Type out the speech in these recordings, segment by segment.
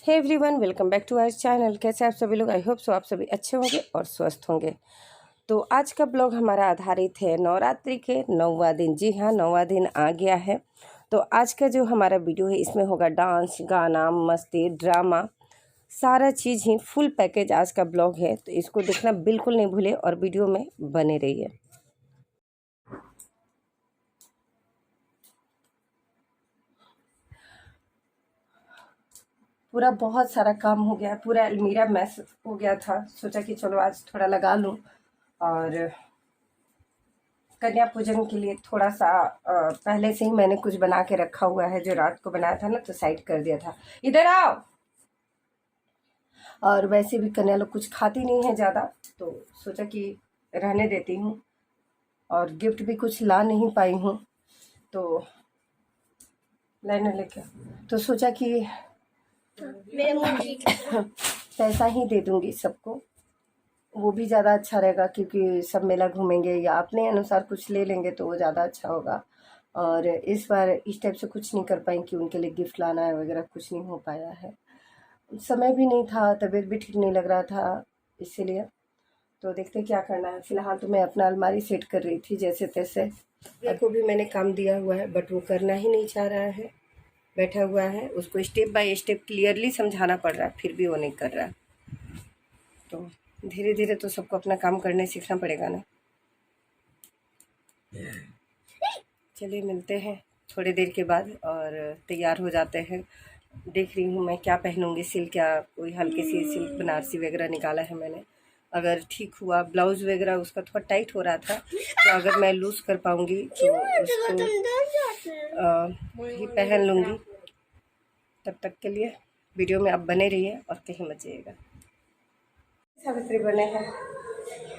Hey everyone, welcome back to our channel. कैसे आप सभी लोग? आई होप सो आप सभी अच्छे होंगे और स्वस्थ होंगे। तो आज का ब्लॉग हमारा आधारित है नवरात्रि के 9वां दिन। जी हाँ, 9वां दिन आ गया है। तो आज का जो हमारा वीडियो है इसमें होगा डांस, गाना, मस्ती, ड्रामा, सारा चीज़ ही फुल पैकेज आज का ब्लॉग है। तो इसको देखना बिल्कुल नहीं भूले और वीडियो में बने रहिए। पूरा बहुत सारा काम हो गया, पूरा अलमीरा मैस हो गया था। सोचा कि चलो आज थोड़ा लगा लूँ और कन्या पूजन के लिए थोड़ा सा पहले से ही मैंने कुछ बना के रखा हुआ है, जो रात को बनाया था ना, तो साइड कर दिया था। इधर आओ। और वैसे भी कन्या लोग कुछ खाती नहीं है ज़्यादा, तो सोचा कि रहने देती हूँ। और गिफ्ट भी कुछ ला नहीं पाई हूँ, तो लेने लेके तो सोचा कि पैसा ही दे दूँगी सबको, वो भी ज़्यादा अच्छा रहेगा, क्योंकि सब मेला घूमेंगे या अपने अनुसार कुछ ले लेंगे तो वो ज़्यादा अच्छा होगा। और इस बार इस टाइप से कुछ नहीं कर पाई कि उनके लिए गिफ्ट लाना है वगैरह, कुछ नहीं हो पाया है। समय भी नहीं था, तबीयत भी ठीक नहीं लग रहा था, इसीलिए। तो देखते क्या करना है। फ़िलहाल तो मैं अपना अलमारी सेट कर रही थी जैसे तैसे। को भी मैंने काम दिया हुआ है, बट वो करना ही नहीं चाह रहा है, बैठा हुआ है। उसको स्टेप बाय स्टेप क्लियरली समझाना पड़ रहा है, फिर भी वो नहीं कर रहा है। तो धीरे धीरे तो सबको अपना काम करने सीखना पड़ेगा ना। चलिए मिलते हैं थोड़ी देर के बाद और तैयार हो जाते हैं। देख रही हूँ मैं क्या पहनूंगी, सिल्क या कोई हल्की सी सिल्क बनारसी वगैरह निकाला है मैंने। अगर ठीक हुआ, ब्लाउज़ वगैरह उसका थोड़ा टाइट हो रहा था, तो अगर मैं लूज़ कर पाऊँगी तो उसको ही पहन लूँगी। तब तक के लिए वीडियो में आप बने रहिए और कहीं मत जाइएगा। सावित्री बने हैं,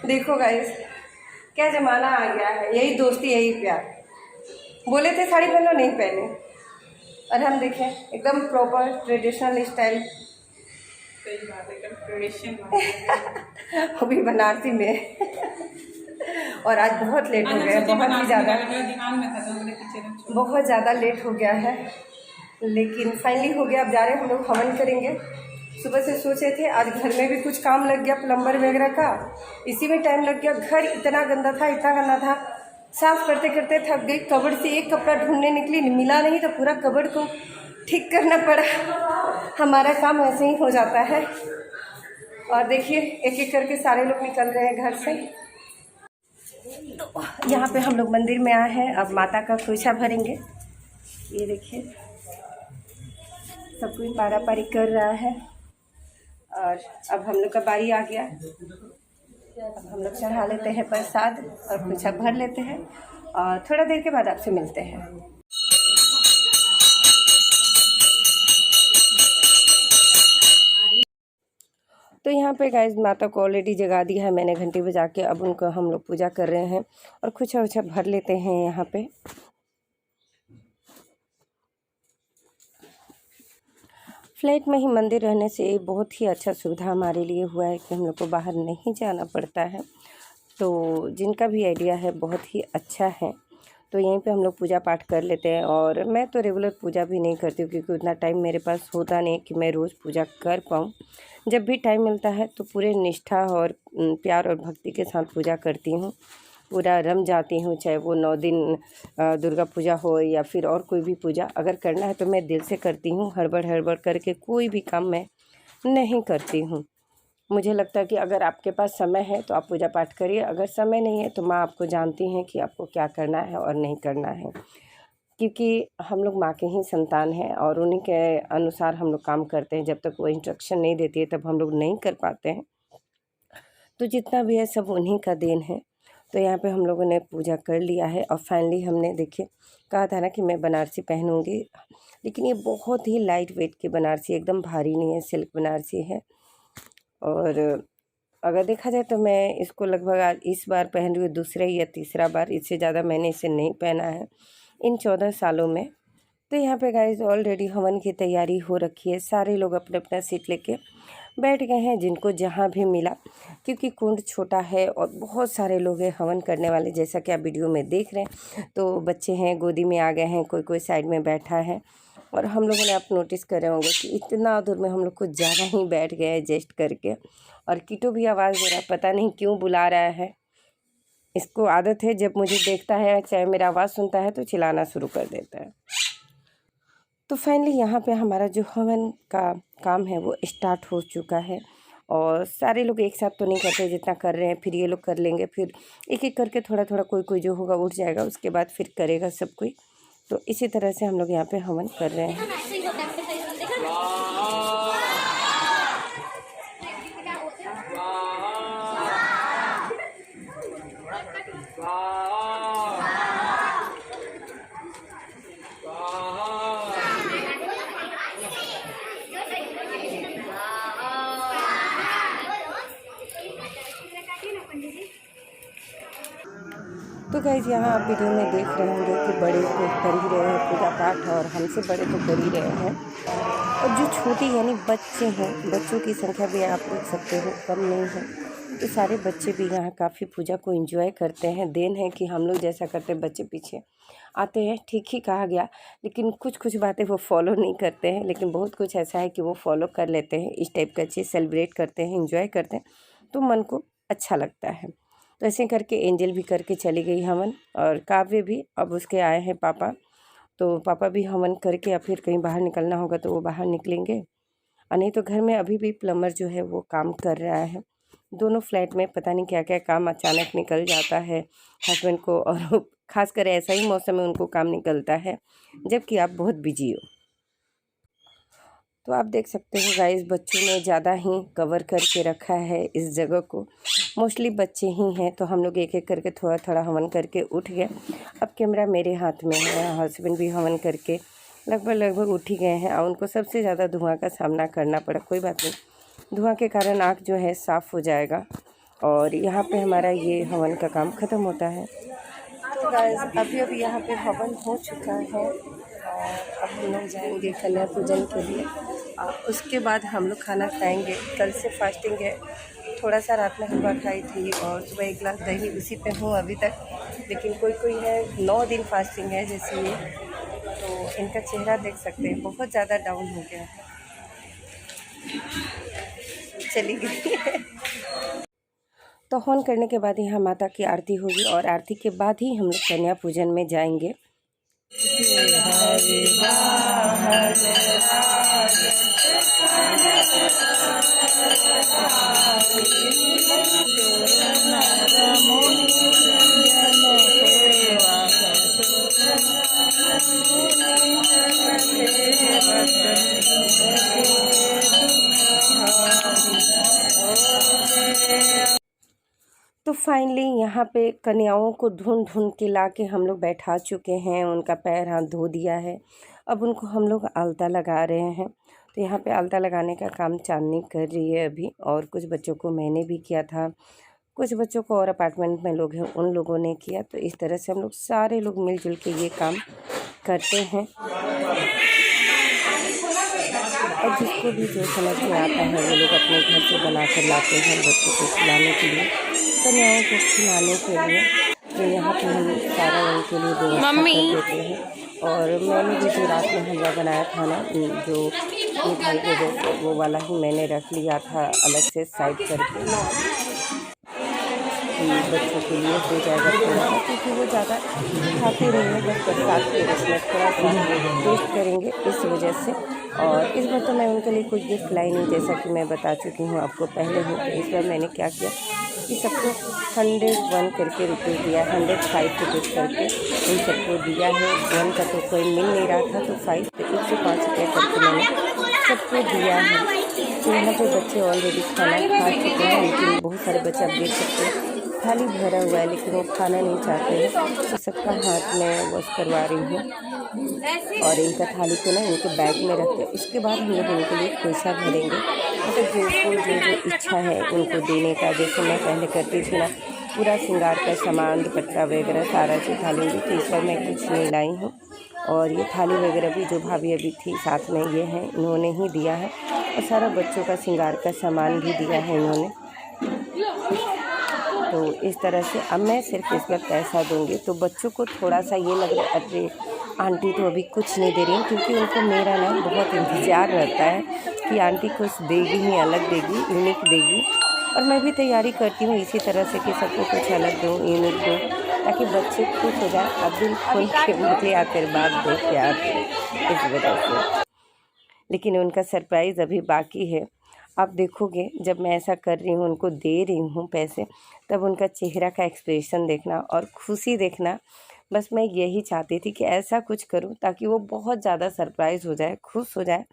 देखो गाइस क्या ज़माना आ गया है। यही दोस्ती, यही प्यार। बोले थे साड़ी पहनो, नहीं पहने, और हम देखें एकदम प्रॉपर ट्रेडिशनल स्टाइल। सही बात है, एकदम ट्रेडिशन वो भी बनारसी में। और आज बहुत लेट हो गया, बहुत ही ज़्यादा, बहुत ज़्यादा लेट हो गया है, लेकिन फाइनली हो गया। अब जा रहे हैं हम लोग, हवन करेंगे। सुबह से सोचे थे, आज घर में भी कुछ काम लग गया, प्लम्बर वगैरह का, इसी में टाइम लग गया। घर इतना गंदा था, इतना गंदा था, साफ़ करते करते थक गई। कबर्ड से एक कपड़ा ढूंढने निकली, मिला नहीं, तो पूरा कबर्ड को ठीक करना पड़ा। हमारा काम ऐसे ही हो जाता है। और देखिए एक एक करके सारे लोग निकल रहे हैं घर से। तो यहाँ पे हम लोग मंदिर में आए हैं, अब माता का खोइछा भरेंगे। ये देखिए सब कोई पारा पारी कर रहा है और अब हम लोग का बारी आ गया। अब हम लोग चढ़ा लेते हैं प्रसाद और खोइछा भर लेते हैं और थोड़ा देर के बाद आपसे मिलते हैं। तो यहाँ पे गाइस माता को ऑलरेडी जगा दिया है मैंने घंटी बजा के। अब उनको हम लोग पूजा कर रहे हैं और खोइछा वोइछा भर लेते हैं। यहाँ पे फ्लैट में ही मंदिर रहने से बहुत ही अच्छा सुविधा हमारे लिए हुआ है कि हम लोग को बाहर नहीं जाना पड़ता है। तो जिनका भी आइडिया है बहुत ही अच्छा है। तो यहीं पे हम लोग पूजा पाठ कर लेते हैं। और मैं तो रेगुलर पूजा भी नहीं करती हूँ, क्योंकि उतना टाइम मेरे पास होता नहीं कि मैं रोज़ पूजा कर पाऊँ। जब भी टाइम मिलता है तो पूरे निष्ठा और प्यार और भक्ति के साथ पूजा करती हूँ, पूरा रम जाती हूँ। चाहे वो 9 दिन दुर्गा पूजा हो या फिर और कोई भी पूजा, अगर करना है तो मैं दिल से करती हूँ। हड़बड़ हड़बड़ करके कोई भी काम मैं नहीं करती हूँ। मुझे लगता है कि अगर आपके पास समय है तो आप पूजा पाठ करिए, अगर समय नहीं है तो माँ आपको जानती हैं कि आपको क्या करना है और नहीं करना है। क्योंकि हम लोग माँ के ही संतान हैं और उन्हीं के अनुसार हम लोग काम करते हैं। जब तक वो इंस्ट्रक्शन नहीं देती है तब हम लोग नहीं कर पाते हैं। तो जितना भी है सब उन्हीं का देन है। तो यहाँ पे हम लोगों ने पूजा कर लिया है और फाइनली हमने देखिए कहा था ना कि मैं बनारसी पहनूंगी, लेकिन ये बहुत ही लाइट वेट की बनारसी, एकदम भारी नहीं है, सिल्क बनारसी है। और अगर देखा जाए तो मैं इसको लगभग आज इस बार पहन रही हूँ दूसरा या तीसरा बार, इससे ज़्यादा मैंने इसे नहीं पहना है इन 14 सालों में। तो यहाँ पे गाइस ऑलरेडी हवन की तैयारी हो रखी है। सारे लोग अपना अपना सीट लेके बैठ गए हैं, जिनको जहाँ भी मिला, क्योंकि कुंड छोटा है और बहुत सारे लोग हैं हवन करने वाले, जैसा कि आप वीडियो में देख रहे हैं। तो बच्चे हैं गोदी में आ गए हैं, कोई कोई साइड में बैठा है। और हम लोगों ने आप नोटिस कर रहे होंगे कि इतना दूर में हम लोग को ज़्यादा ही बैठ गया एडजस्ट करके। और कीटू भी आवाज़ दे रहा है, पता नहीं क्यों बुला रहा है। इसको आदत है, जब मुझे देखता है चाहे मेरा आवाज़ सुनता है तो चिल्लाना शुरू कर देता है। तो फाइनली यहाँ पे हमारा जो हवन का काम है वो स्टार्ट हो चुका है। और सारे लोग एक साथ तो नहीं करते जितना कर रहे हैं, फिर ये लोग कर लेंगे, फिर एक एक करके थोड़ा थोड़ा कोई कोई जो होगा उठ जाएगा, उसके बाद फिर करेगा सब कोई। तो इसी तरह से हम लोग यहाँ पे हवन कर रहे हैं। तो गाइज़ यहाँ आप वीडियो में देख रहे होंगे कि बड़े तो कर ही रहे हैं पूजा पाठ, और हमसे बड़े तो कर ही रहे हैं। और जो छोटी यानी बच्चे हैं, बच्चों की संख्या भी आप देख सकते हो कम नहीं है। तो सारे बच्चे भी यहाँ काफ़ी पूजा को एंजॉय करते हैं। देन है कि हम लोग जैसा करते हैं बच्चे पीछे आते हैं, ठीक ही कहा गया। लेकिन कुछ कुछ बातें वो फॉलो नहीं करते हैं, लेकिन बहुत कुछ ऐसा है कि वो फॉलो कर लेते हैं। इस टाइप का चीज़ सेलिब्रेट करते हैं, एंजॉय करते हैं, तो मन को अच्छा लगता है। तो ऐसे करके एंजल भी करके चली गई हवन, और काव्य भी अब उसके आए हैं पापा। तो पापा भी हवन करके या फिर कहीं बाहर निकलना होगा तो वो बाहर निकलेंगे, और नहीं तो घर में अभी भी प्लम्बर जो है वो काम कर रहा है। दोनों फ्लैट में पता नहीं क्या क्या काम अचानक निकल जाता है हस्बैंड को, और खासकर ऐसा ही मौसम में उनको काम निकलता है जबकि आप बहुत बिजी हो। तो आप देख सकते हो गाइस, बच्चों ने ज़्यादा ही कवर करके रखा है इस जगह को। मोस्टली बच्चे ही हैं, तो हम लोग एक एक करके थोड़ा थोड़ा हवन करके उठ गए। अब कैमरा मेरे हाथ में है, हस्बैंड भी हवन करके लगभग उठ ही गए हैं, और उनको सबसे ज़्यादा धुआं का सामना करना पड़ा। कोई बात नहीं, धुआं के कारण आँख जो है साफ़ हो जाएगा। और यहाँ पे हमारा ये हवन का काम ख़त्म होता है। तो गाइस अभी यहाँ पे हवन हो चुका है, और अब हम लोग जाएंगे कन्या पूजन के लिए। उसके बाद हम लोग खाना खाएंगे। कल से फास्टिंग है, थोड़ा सा रात में हलवा खाई थी, और सुबह एक गिलास दही, उसी पे हूँ अभी तक। लेकिन कोई है 9 दिन फास्टिंग है जैसे ये, तो इनका चेहरा देख सकते हैं बहुत ज़्यादा डाउन हो गया है। चली गई तो हवन करने के बाद यहाँ माता की आरती होगी, और आरती के बाद ही हम लोग कन्या पूजन में जाएंगे। तो फाइनली यहाँ पे कन्याओं को ढूंढ के ला के हम लोग बैठा चुके हैं, उनका पैर हाथ धो दिया है। अब उनको हम लोग अलता लगा रहे हैं। तो यहाँ पे अलता लगाने का काम चांदनी कर रही है अभी, और कुछ बच्चों को मैंने भी किया था, कुछ बच्चों को और अपार्टमेंट में लोग हैं उन लोगों ने किया। तो इस तरह से हम लोग सारे लोग मिलजुल के ये काम करते हैं, और जिसको भी जो समझ में आता है वो लोग अपने घर से बना कर लाते हैं बच्चों को खिलाने के लिए, कन्याओं को खिलाने के लिए। तो यहाँ पे हम सारा उनके लिए व्यवस्था कर देते हैं। और मैंने भी जो रात में हलवा बनाया था ना, जो मिठाई के जैसे, वो वाला ही मैंने रख लिया था अलग से साइड करके, बच्चों के लिए हो जाएगा थोड़ा सा, क्योंकि वो ज़्यादा खाते नहीं हैं, बस बरसात के रस्म थोड़ा सा टेस्ट करेंगे इस वजह से। और इस बार तो मैं उनके लिए कुछ गिफ्ट लाई नहीं, जैसा कि मैं बता चुकी हूँ आपको पहले ही। तो इस बार मैंने क्या किया कि सबको 101 करके रुपये दिया, 105 रुपीज़ करके उन सबको दिया है। 1 का तो कोई मिल नहीं रहा था, तो 5 तो 105 रुपये करके मैंने सबको दिया है। तो यहाँ पे बच्चे ऑलरेडी खाना खा चुके हैं, लेकिन बहुत सारे बच्चे आप देख सकते हैं थाली भरा हुआ है, लेकिन वो खाना नहीं चाहते हैं। तो सबका हाथ में वॉश करवा रही हूँ, और इनका थाली को ना इनके बैग में रख के उसके बाद हम लोग इनके लिए पैसा भरेंगे। मतलब जिनको जो इच्छा है उनको देने का, जैसे मैं पहले करती थी ना, पूरा श्रृंगार का सामान दुपट्टा वगैरह सारा चीज़ थाली में। तो इस बार मैं कुछ नहीं लाई हूँ, और ये थाली वगैरह भी जो भाभी अभी थी साथ में ये हैं, इन्होंने ही दिया है। और सारा बच्चों का श्रृंगार का सामान भी दिया है इन्होंने। तो इस तरह से अब मैं सिर्फ इस बार पैसा दूंगी, तो बच्चों को थोड़ा सा ये लग रहा है अरे आंटी तो अभी कुछ नहीं दे रही हैं, क्योंकि उनको मेरा ना बहुत इंतज़ार रहता है कि आंटी कुछ देगी ही, अलग देगी, यूनिक देगी। और मैं भी तैयारी करती हूँ इसी तरह से कि सबको कुछ अलग दूँ, यूनिक दूँ, ताकि बच्चे खुश हो जाए और दिल खोल के मुझे आशीर्वाद दे प्यार से, इस वजह से। लेकिन उनका सरप्राइज़ अभी बाकी है। आप देखोगे जब मैं ऐसा कर रही हूँ, उनको दे रही हूँ पैसे, तब उनका चेहरा का एक्सप्रेशन देखना और खुशी देखना। बस मैं यही चाहती थी कि ऐसा कुछ करूँ ताकि वो बहुत ज़्यादा सरप्राइज़ हो जाए, खुश हो जाए,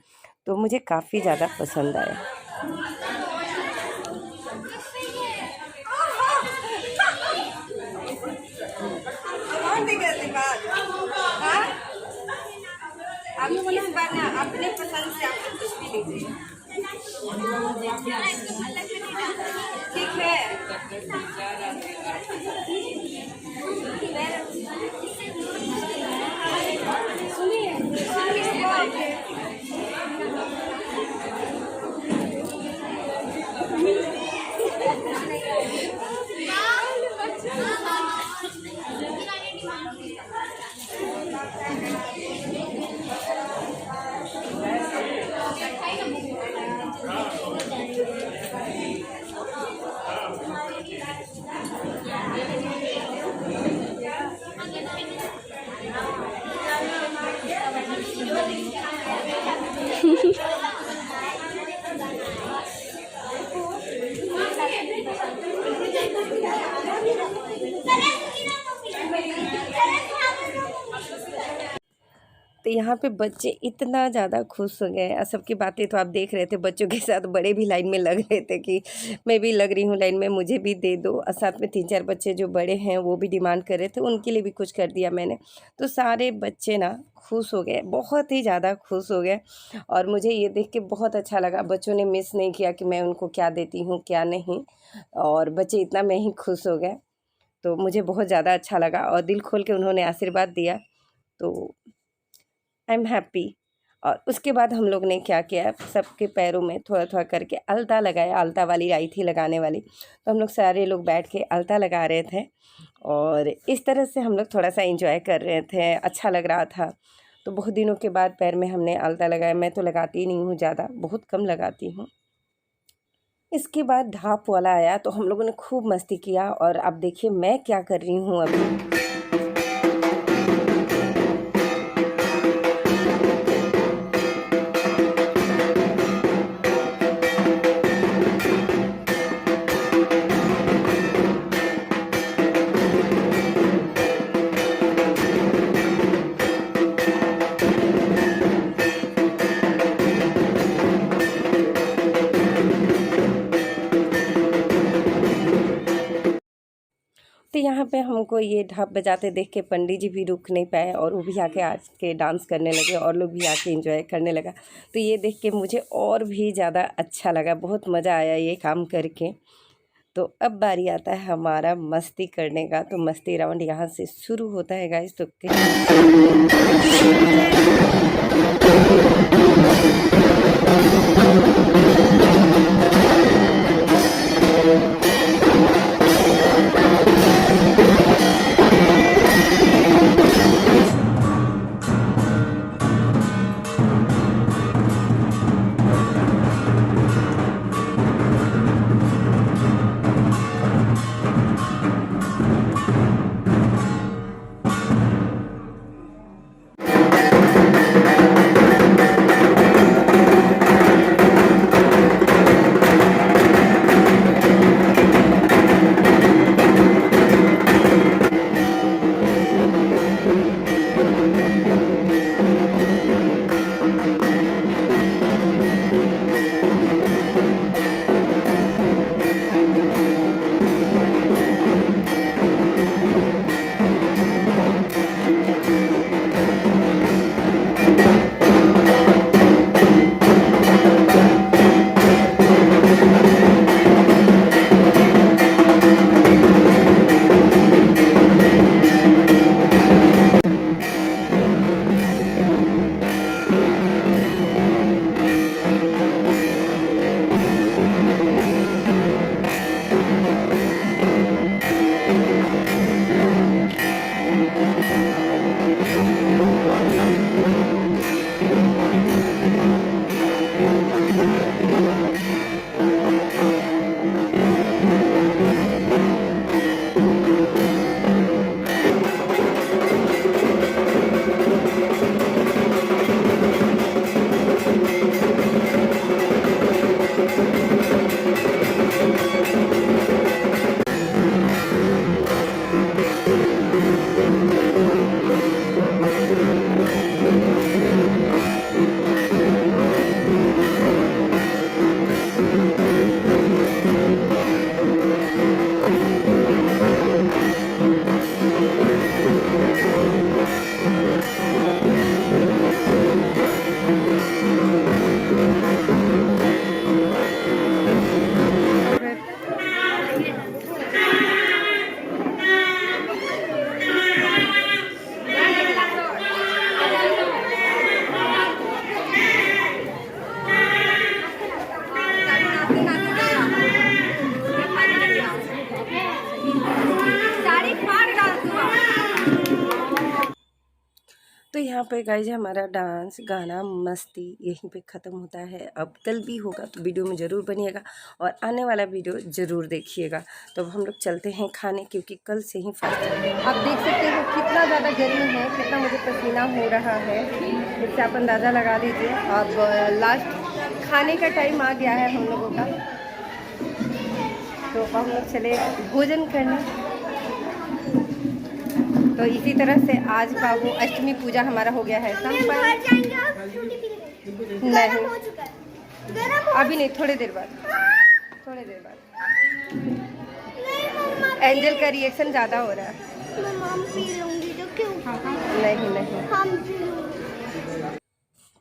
तो मुझे काफ़ी ज़्यादा पसंद आए। आप इस बार ना अपने पसंद से आप कुछ भी लीजिए, ठीक है। तो यहाँ पे बच्चे इतना ज़्यादा खुश हो गए और सबकी बातें तो आप देख रहे थे, बच्चों के साथ बड़े भी लाइन में लग रहे थे कि मैं भी लग रही हूँ लाइन में, मुझे भी दे दो। और साथ में 3-4 बच्चे जो बड़े हैं वो भी डिमांड कर रहे थे, उनके लिए भी कुछ कर दिया मैंने। तो सारे बच्चे ना खुश हो गए, बहुत ही ज़्यादा खुश हो गए। और मुझे ये देख के बहुत अच्छा लगा, बच्चों ने मिस नहीं किया कि मैं उनको क्या देती हूँ क्या नहीं, और बच्चे इतना में ही खुश हो गए। तो मुझे बहुत ज़्यादा अच्छा लगा और दिल खोल के उन्होंने आशीर्वाद दिया, तो आई एम हैप्पी। और उसके बाद हम लोग ने क्या किया, सबके पैरों में थोड़ा थोड़ा करके अलता लगाया। अलता वाली आई थी लगाने वाली, तो हम लोग सारे लोग बैठ के अलता लगा रहे थे और इस तरह से हम लोग थोड़ा सा एंजॉय कर रहे थे, अच्छा लग रहा था। तो बहुत दिनों के बाद पैर में हमने अलता लगाया। मैं तो लगाती नहीं हूँ ज़्यादा, बहुत कम लगाती हूँ। इसके बाद ढाप वाला आया तो हम लोगों ने खूब मस्ती किया। और अब देखिए मैं क्या कर रही हूँ अभी। तो यहाँ पे हमको ये ढाप बजाते देख के पंडित जी भी रुक नहीं पाए और वो भी आके आज के डांस करने लगे और लोग भी आके एंजॉय करने लगा। तो ये देख के मुझे और भी ज़्यादा अच्छा लगा, बहुत मज़ा आया ये काम करके। तो अब बारी आता है हमारा मस्ती करने का। तो मस्ती राउंड यहाँ से शुरू होता है गाइस। तो तो यहाँ पे गाइज हमारा डांस गाना मस्ती यहीं पे ख़त्म होता है। अब कल भी होगा तो वीडियो में ज़रूर बनिएगा और आने वाला वीडियो ज़रूर देखिएगा। तो अब हम लोग चलते हैं खाने, क्योंकि कल से ही फास्ट है। आप देख सकते हो कितना ज़्यादा गर्मी है, कितना मुझे पसीना हो रहा है, इससे आप अंदाज़ा लगा लीजिए। अब लास्ट खाने का टाइम आ गया है हम लोगों का, तो हम लोग चले भोजन करने। तो इसी तरह से आज का वो अष्टमी पूजा हमारा हो गया है संपन्न। नहीं अभी नहीं, थोड़ी देर बाद एंजल का रिएक्शन ज़्यादा हो रहा है। नहीं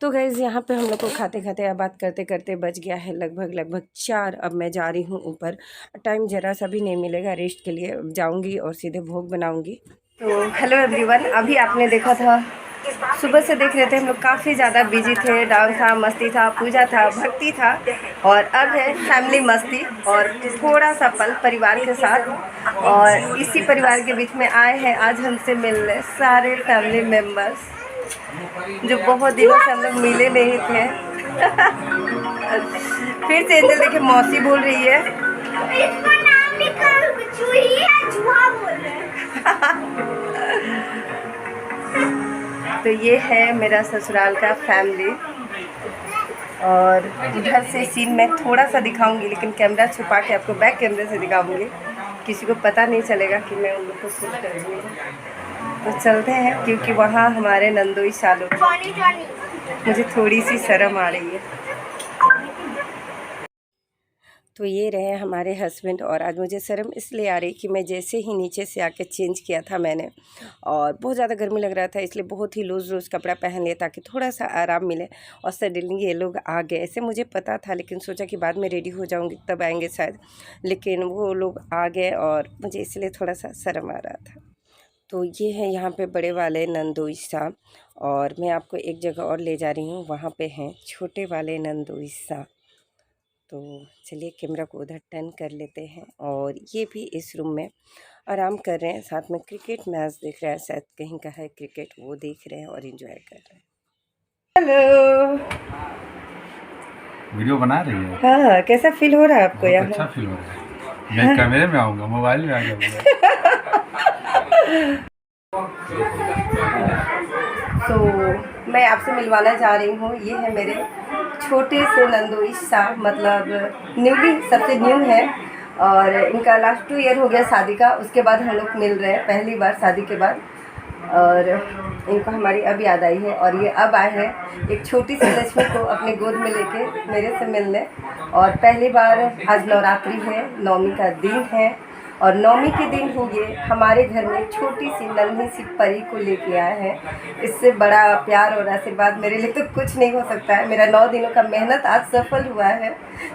तो गाइज़ यहाँ पे हम लोग को खाते खाते या बात करते करते बज गया है लगभग 4। अब मैं जा रही हूँ ऊपर, टाइम ज़रा सा भी नहीं मिलेगा रेस्ट के लिए। जाऊँगी और सीधे भोग बनाऊँगी। तो हेलो एवरीवन, अभी आपने देखा था, सुबह से देख रहे थे हम लोग, काफ़ी ज़्यादा बिजी थे। डांस था, मस्ती था, पूजा था, भक्ति था, और अब है फैमिली मस्ती और थोड़ा सा पल परिवार के साथ। और इसी परिवार के बीच में आए हैं आज हमसे मिलने सारे फैमिली मेम्बर्स, जो बहुत दिनों से हम लोग मिले नहीं थे। फिर से एंजल देखिए मौसी बोल रही है। इसका नाम भी चूही है, चूहा बोल रहे हैं। तो ये है मेरा ससुराल का फैमिली, और इधर से सीन मैं थोड़ा सा दिखाऊंगी, लेकिन कैमरा छुपा के आपको बैक कैमरे से दिखाऊंगी, किसी को पता नहीं चलेगा कि मैं उन लोग को शूट कर रही हूँ। तो चलते हैं, क्योंकि वहाँ हमारे नंदोई सालों, मुझे थोड़ी सी शर्म आ रही है। तो ये रहे हमारे हस्बैंड, और आज मुझे शर्म इसलिए आ रही कि मैं जैसे ही नीचे से आके चेंज किया था मैंने, और बहुत ज़्यादा गर्मी लग रहा था, इसलिए बहुत ही लूज़ कपड़ा पहन लिया ताकि थोड़ा सा आराम मिले। और सडनली ये लोग आ गए, ऐसे मुझे पता था, लेकिन सोचा कि बाद में रेडी हो जाऊँगी तब आएँगे शायद, लेकिन वो लोग आ गए और मुझे इसलिए थोड़ा सा शर्म आ रहा था। तो ये है यहाँ पे बड़े वाले नंदोई साहब, और मैं आपको एक जगह और ले जा रही हूँ, वहाँ पे हैं छोटे वाले नंदोई साहब। तो चलिए कैमरा को उधर टर्न कर लेते हैं, और ये भी इस रूम में आराम कर रहे हैं, साथ में क्रिकेट मैच देख रहे हैं, शायद कहीं का है क्रिकेट, वो देख रहे हैं और एंजॉय कर रहे हैं। हेलो, वीडियो बना रही है? हाँ, कैसा फील हो रहा है आपको यहाँ? अच्छा फील हो रहा है। मैं कैमरे में आऊँगा, मोबाइल में आ जाऊँगा। तो मैं आपसे मिलवाना जा रही हूँ, ये है मेरे छोटे से नंदोई साहब, मतलब न्यूली सबसे न्यू है, और इनका लास्ट 2 ईयर हो गया शादी का। उसके बाद हम लोग मिल रहे हैं पहली बार शादी के बाद, और इनको हमारी अब याद आई है, और ये अब आए हैं एक छोटी सी लक्ष्मी को अपने गोद में लेके मेरे से मिलने। और पहली बार आज नवरात्रि है, नवमी का दिन है, और नवमी के दिन हो ये हमारे घर में छोटी सी नन्ही सी परी को लेके आए हैं। इससे बड़ा प्यार और आशीर्वाद मेरे लिए तो कुछ नहीं हो सकता है। मेरा 9 दिनों का मेहनत आज सफल हुआ है,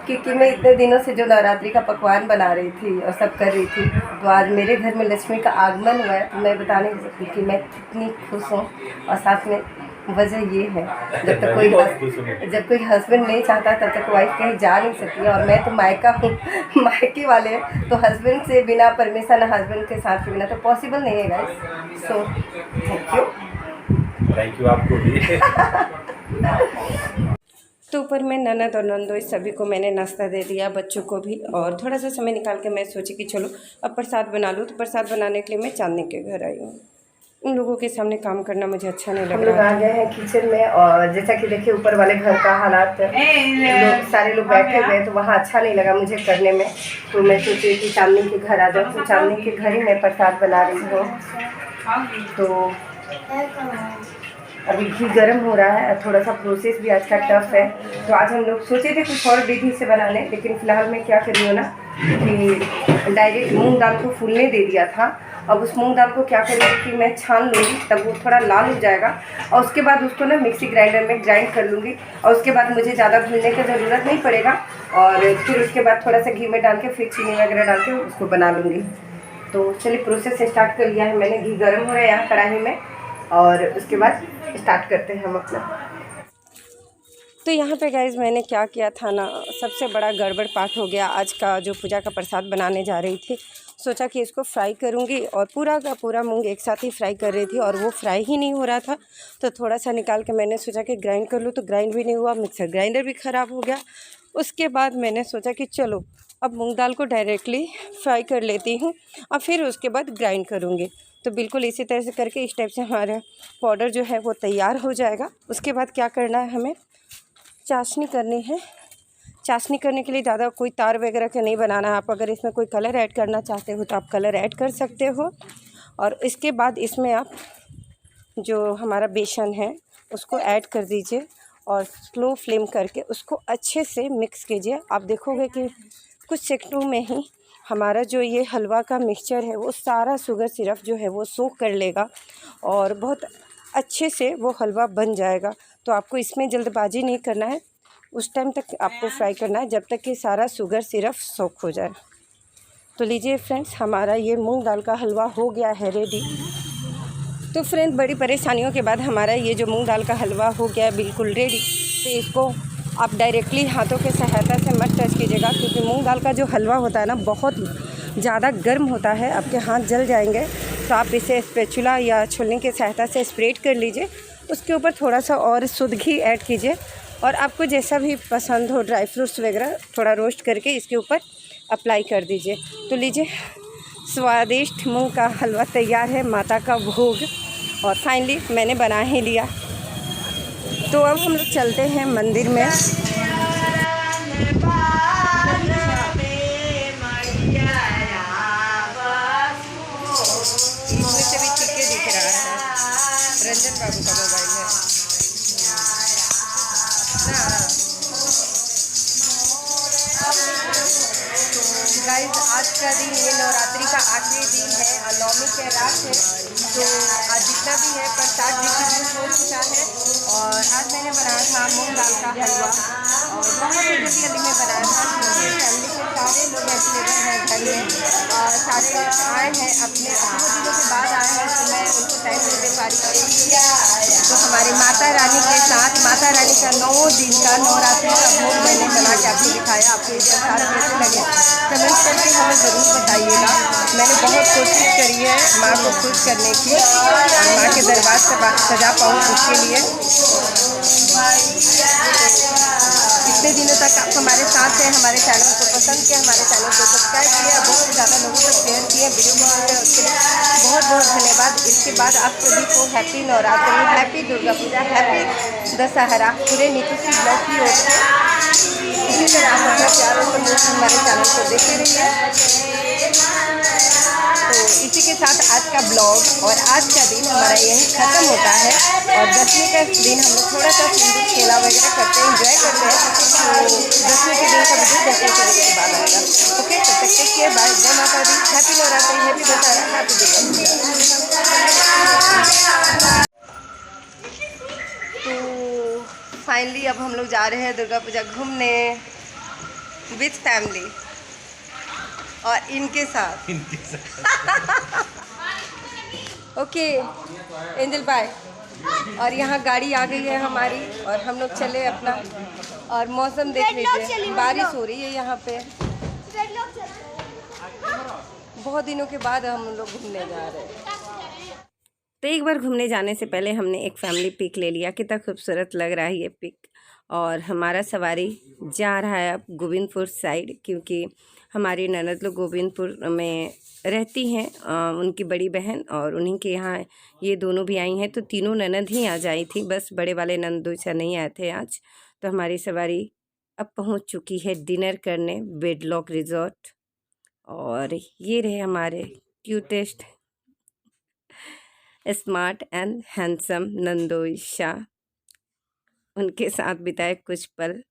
क्योंकि मैं इतने दिनों से जो नवरात्रि का पकवान बना रही थी और सब कर रही थी, तो आज मेरे घर में लक्ष्मी का आगमन हुआ है। तो मैं बता नहीं सकती कि मैं कितनी खुश हूँ। और साथ में वजह ये है, जब तक कोई हस्बैंड नहीं चाहता तब तक वाइफ कहीं जा नहीं सकती, और मैं तो मायका हूँ, मायके वाले, तो हस्बैंड से बिना परमिशन, हस्बैंड के साथ के बिना तो पॉसिबल नहीं है गाइस। सो थैंक यू आपको भी। तो ऊपर में ननद और नंदो इस सभी को मैंने नाश्ता दे दिया, बच्चों को भी। और थोड़ा सा समय निकाल के मैं सोची कि चलो अब प्रसाद बना लूँ। तो प्रसाद बनाने के लिए मैं चांदनी के घर आई हूँ। उन लोगों के सामने काम करना मुझे अच्छा नहीं लग रहा। हम लोग आ गए हैं किचन में, और जैसा कि देखिए ऊपर वाले घर का हालात, लोग सारे लोग बैठे हुए हैं, तो वहाँ अच्छा नहीं लगा मुझे करने में। तो मैं सोची कि चांदनी के घर आ जाऊँ, तो चांदनी के घर ही मैं प्रसाद बना रही हूँ। तो अभी घी गर्म हो रहा है, थोड़ा सा प्रोसेस भी आज का टफ है। तो आज हम लोग सोचे थे कुछ और विधि से बनाने, लेकिन फ़िलहाल मैं क्या करी हूँ ना कि डायरेक्ट मूंग दाल को फूलने दे दिया था। अब उस मूंग दाल को क्या करूँगी कि मैं छान लूँगी, तब वो थोड़ा लाल हो जाएगा, और उसके बाद उसको ना मिक्सी ग्राइंडर में ग्राइंड कर लूँगी। और उसके बाद मुझे ज़्यादा भूनने की ज़रूरत नहीं पड़ेगा, और फिर उसके बाद थोड़ा सा घी में डाल के फिर चीनी वगैरह डाल के उसको बना लूँगी। तो चलिए प्रोसेस स्टार्ट कर लिया है मैंने। घी गर्म हो रहा है यहाँ कढ़ाई में, और उसके बाद स्टार्ट करते हैं हम अपना। तो यहाँ पे गाइज़ मैंने क्या किया था ना, सबसे बड़ा गड़बड़ पाठ हो गया आज का। जो पूजा का प्रसाद बनाने जा रही थी, सोचा कि इसको फ्राई करूँगी, और पूरा का पूरा मूंग एक साथ ही फ्राई कर रही थी, और वो फ्राई ही नहीं हो रहा था। तो थोड़ा सा निकाल के मैंने सोचा कि ग्राइंड कर लूँ, तो ग्राइंड भी नहीं हुआ, मिक्सर ग्राइंडर भी ख़राब हो गया। उसके बाद मैंने सोचा कि चलो अब मूंग दाल को डायरेक्टली फ्राई कर लेती हूँ, और फिर उसके बाद ग्राइंड करूँगी। तो बिल्कुल इसी तरह से करके इस टाइप से हमारा पाउडर जो है वो तैयार हो जाएगा। उसके बाद क्या करना है, हमें चाशनी करनी है। चाशनी करने के लिए ज़्यादा कोई तार वगैरह का नहीं बनाना है। आप अगर इसमें कोई कलर ऐड करना चाहते हो तो आप कलर ऐड कर सकते हो। और इसके बाद इसमें आप जो हमारा बेसन है उसको ऐड कर दीजिए, और स्लो फ्लेम करके उसको अच्छे से मिक्स कीजिए। आप देखोगे कि कुछ सेकंडों में ही हमारा जो ये हलवा का मिक्सचर है वो सारा शुगर सिरप जो है वो सोख कर लेगा, और बहुत अच्छे से वो हलवा बन जाएगा। तो आपको इसमें जल्दबाजी नहीं करना है, उस टाइम तक आपको फ्राई करना है जब तक कि सारा शुगर सिरप सोख हो जाए। तो लीजिए फ्रेंड्स, हमारा ये मूंग दाल का हलवा हो गया है रेडी। तो फ्रेंड, बड़ी परेशानियों के बाद हमारा ये जो मूंग दाल का हलवा हो गया है बिल्कुल रेडी। तो इसको आप डायरेक्टली हाथों के सहायता से मत टच कीजिएगा, क्योंकि मूंग दाल का जो हलवा होता है ना बहुत ज़्यादा गर्म होता है, आपके हाथ जल जाएंगे। तो आप इसे स्पैचुला या छुलनी की सहायता से स्प्रेड कर लीजिए। उसके ऊपर थोड़ा सा और शुद्ध घी ऐड कीजिए, और आपको जैसा भी पसंद हो ड्राई फ्रूट्स वगैरह थोड़ा रोस्ट करके इसके ऊपर अप्लाई कर दीजिए। तो लीजिए, स्वादिष्ट मूंग का हलवा तैयार है, माता का भोग। और फाइनली मैंने बना ही लिया। तो अब हम लोग चलते हैं मंदिर में। इसमें से भी ठीक दिख रहा है, रंजन बाबू का मोबाइल है ना। गाइस, आज का दिन ये नवरात्रि का आखिरी दिन है और नवमी की रात है। तो आज जितना भी है प्रसाद डिस्ट्रीब्यूट हो चुका है। और आज मैंने बनाया था मूंग दाल का हलवा, और बहुत ही जल्दी में बनाया था, क्योंकि फैमिली के सारे लोग अवेलेबल हैं घर में, और सारे आए हैं अपने बहुत दिनों के बाद आए हैं, तो मैं उनको टाइम नहीं दे पा रही थी। तो हमारी माता रानी के साथ माता रानी का 9 दिन का नवरात्रि का भोग मैंने बना के आपको दिखाया। आपको ये प्रसाद कैसे लगे कमेंट करके हमें ज़रूर बताइएगा। मैंने बहुत कोशिश करी है माँ को खुश करने की, और माँ के दरबार से सजा पाऊँ उसके लिए। इतने दिनों तक आप हमारे साथ हैं, हमारे चैनल को पसंद किया, हमारे चैनल को सब्सक्राइब किया, बहुत ज़्यादा लोगों तक शेयर किए वीडियो को, उसके लिए बहुत बहुत धन्यवाद। इसके बाद आप सभी को happy Navratri, happy Durga Puja, happy Dussehra पूरे नीतू सी ब्लॉग की ओर से। इसी तरह आप अपना प्यार और सपोर्ट हमारे चैनल को देखते रहिए। तो इसी के साथ आज का ब्लॉग और आज का दिन हमारा यहीं ख़त्म होता है। और 10वीं का दिन हम लोग थोड़ा सा सिंदूर खेला वगैरह करते हैं, एंजॉय करते हैं। तो 10वीं के दिन का वीडियो 10वीं के बाद आएगा। ओके, तब तक टेक केयर, बाय, जय माता दी, happy Navratri, happy Dussehra, happy Durga. तो फाइनली अब हम लोग जा रहे हैं दुर्गा पूजा घूमने विथ फैमिली और इनके साथ। Okay Angel bye. और यहाँ गाड़ी आ गई है हमारी, और हम लोग चले अपना। और मौसम देख लीजिए, बारिश हो रही है यहाँ पे। बहुत दिनों के बाद हम लोग घूमने जा रहे हैं। तो एक बार घूमने जाने से पहले हमने एक फैमिली पिक ले लिया। कितना खूबसूरत लग रहा है ये पिक। और हमारा सवारी जा रहा है अब गोविंदपुर साइड, क्योंकि हमारी ननद लोग गोविंदपुर में रहती हैं, उनकी बड़ी बहन, और उन्हीं के यहाँ ये दोनों भी आई हैं। तो तीनों ननद ही आज आई थी, बस बड़े वाले ननद दूसरा नहीं आए थे आज। तो हमारी सवारी अब पहुंच चुकी है डिनर करने वेडलॉक रिजॉर्ट। और ये रहे हमारे क्यूटेस्ट स्मार्ट एंड हैंडसम नंदोईशा, उनके साथ बिताए कुछ पल।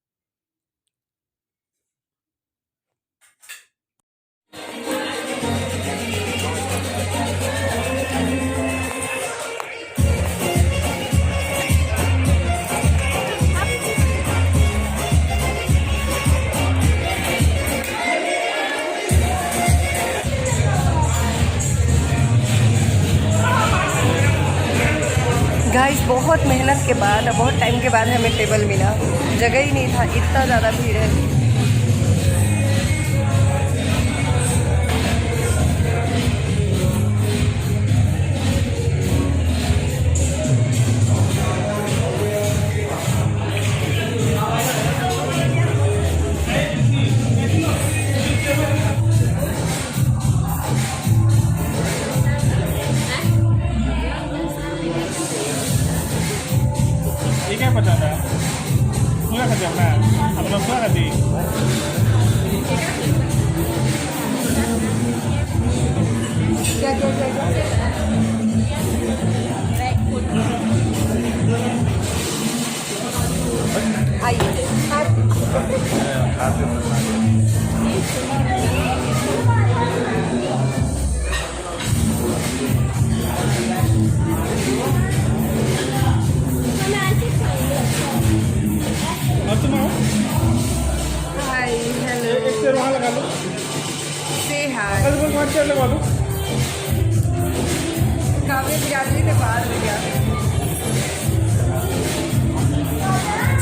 गाइस बहुत मेहनत के बाद, बहुत टाइम के बाद हमें टेबल मिला, जगह ही नहीं था, इतना ज़्यादा भीड़ है। Ini apa cara? Mula kerja mana? Apa mula tadi? Apa mau? Hi hello एक से वहाँ लगा लो। से हाय। अरे वो वहाँ क्या लगा लो? काव्य बिरादरी से बाहर हो गया,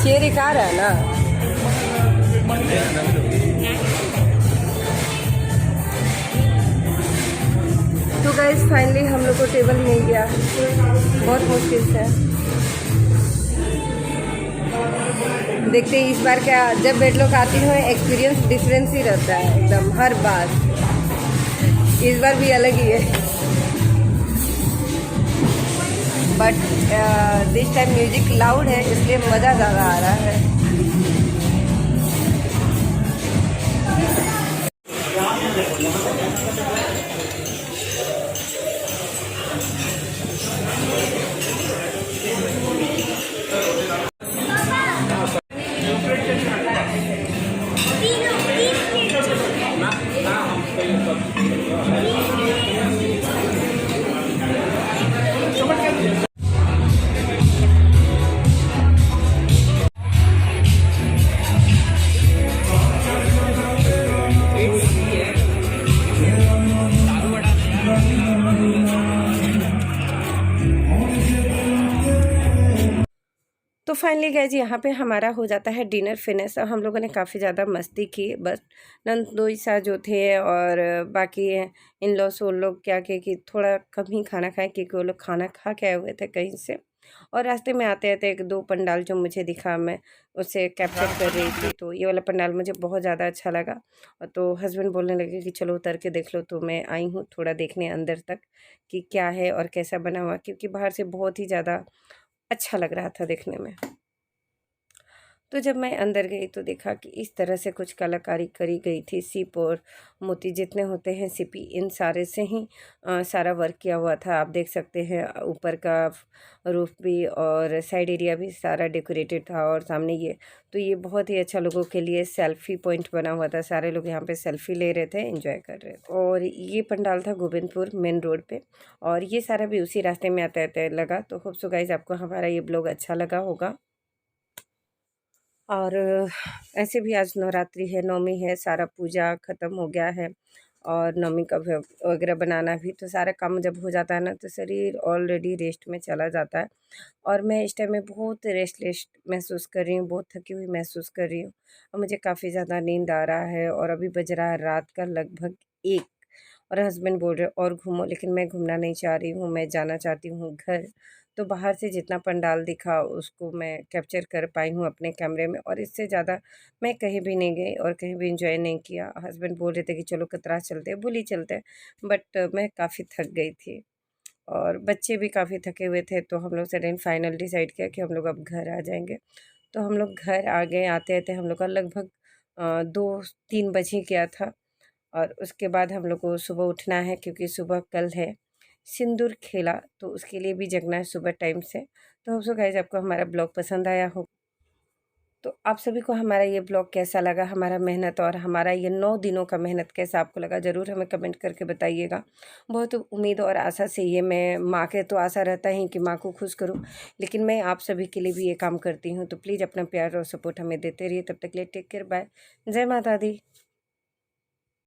चेयर एक आ रहा है ना। तो गाइस फाइनली हम लोग को टेबल मिल गया, बहुत मुश्किल से। देखते हैं इस बार क्या, जब बेड लोग आती हैं एक्सपीरियंस डिफरेंस ही रहता है एकदम हर बार, इस बार भी अलग ही है। But this time music loud है, इसलिए मज़ा ज़्यादा आ रहा है। तो फाइनली गाइज यहाँ पे हमारा हो जाता है डिनर फिनिश, और हम लोगों ने काफ़ी ज़्यादा मस्ती की। बस नंदोई सा जो थे और बाकी इन लॉस वो लोग क्या कि थोड़ा कम ही खाना खाए, क्योंकि वो लोग खाना खा के आए हुए थे कहीं से। और रास्ते में आते आते एक दो पंडाल जो मुझे दिखा, मैं उसे कैप्चर कर रही थी। तो ये वाला पंडाल मुझे बहुत ज़्यादा अच्छा लगा, और तो हस्बैंड बोलने लगे कि चलो उतर के देख लो। तो मैं आई हूँ थोड़ा देखने अंदर तक कि क्या है और कैसा बना हुआ, क्योंकि बाहर से बहुत ही ज़्यादा अच्छा लग रहा था देखने में। तो जब मैं अंदर गई तो देखा कि इस तरह से कुछ कलाकारी करी गई थी। सीप और मोती जितने होते हैं सीपी, इन सारे से ही सारा वर्क किया हुआ था। आप देख सकते हैं ऊपर का रूफ भी और साइड एरिया भी सारा डेकोरेटेड था। और सामने ये, तो ये बहुत ही अच्छा लोगों के लिए सेल्फी पॉइंट बना हुआ था। सारे लोग यहाँ पे सेल्फी ले रहे थे, एंजॉय कर रहे थे। और ये पंडाल था गोविंदपुर मेन रोड पे, और ये सारा भी उसी रास्ते में आते आते लगा। तो होप सो गाइस आपको हमारा ये ब्लॉग अच्छा लगा होगा। और ऐसे भी आज नवरात्रि है, नवमी है, सारा पूजा ख़त्म हो गया है, और नवमी का वगैरह बनाना भी। तो सारा काम जब हो जाता है ना, तो शरीर ऑलरेडी रेस्ट में चला जाता है। और मैं इस टाइम में बहुत रेस्टलेस महसूस कर रही हूँ, बहुत थकी हुई महसूस कर रही हूँ, और मुझे काफ़ी ज़्यादा नींद आ रहा है। और अभी बज रहा है रात का लगभग 1, और हस्बैंड बोल रहे और घूमो, लेकिन मैं घूमना नहीं चाह रही हूँ, मैं जाना चाहती हूँ घर। तो बाहर से जितना पंडाल दिखा उसको मैं कैप्चर कर पाई हूँ अपने कैमरे में, और इससे ज़्यादा मैं कहीं भी नहीं गई और कहीं भी इंजॉय नहीं किया। हस्बैंड बोल रहे थे कि चलो कतरा चलते हैं, बुली चलते हैं, बट मैं काफ़ी थक गई थी और बच्चे भी काफ़ी थके हुए थे। तो हम लोग सडन फाइनल डिसाइड किया कि हम लोग अब घर आ जाएंगे। तो हम लोग घर आ गए। आते-आते हम लोग का लगभग 2-3 बज ही गया था, और उसके बाद हम लोग को सुबह उठना है क्योंकि सुबह कल है सिंदूर खेला, तो उसके लिए भी जगना है सुबह टाइम से। तो होप सो गाइस आपको हमारा ब्लॉग पसंद आया हो। तो आप सभी को हमारा ये ब्लॉग कैसा लगा, हमारा मेहनत और हमारा ये 9 दिनों का मेहनत कैसा आपको लगा, ज़रूर हमें कमेंट करके बताइएगा। बहुत उम्मीद और आशा से ये मैं माँ के तो आशा रहता ही कि माँ को खुश करूँ, लेकिन मैं आप सभी के लिए भी ये काम करती हूँ। तो प्लीज़ अपना प्यार और सपोर्ट हमें देते रहिए। तब तक के लिए टेक केयर, बाय, जय माता दी।